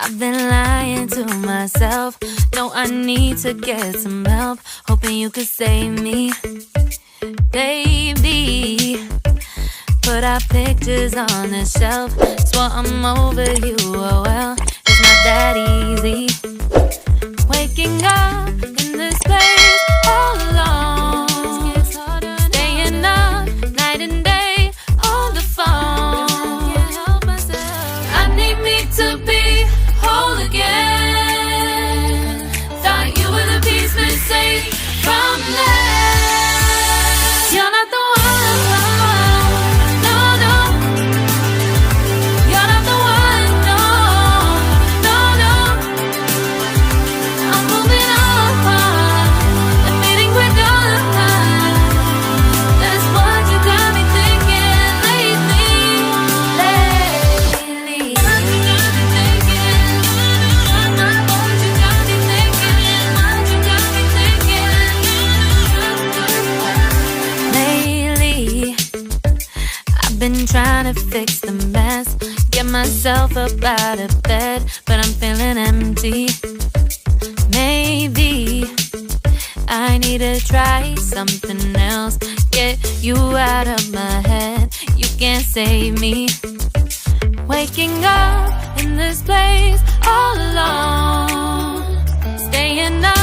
I've been lying to myself. No, I need to get some help. Hoping you could save me, baby. Put our pictures on the shelf. Swore I'm over you, oh well. It's not that easy. Waking up in this place all alone. Staying up night and day on the phone. I need me to be whole again. Thought you were the piece missing from that. You're not the one. No, no. You're not the one. No, no, no. I'm moving on, admitting we're done. That's what you got me thinking lately. What you got me thinking? What you got me thinking? What you got me thinking? Lately, I've been trying to fix the mess, get myself up out of bed, but I'm feeling empty. Maybe I need to try something else. Get you out of my head. You can't save me. Waking up in this place all alone. Staying up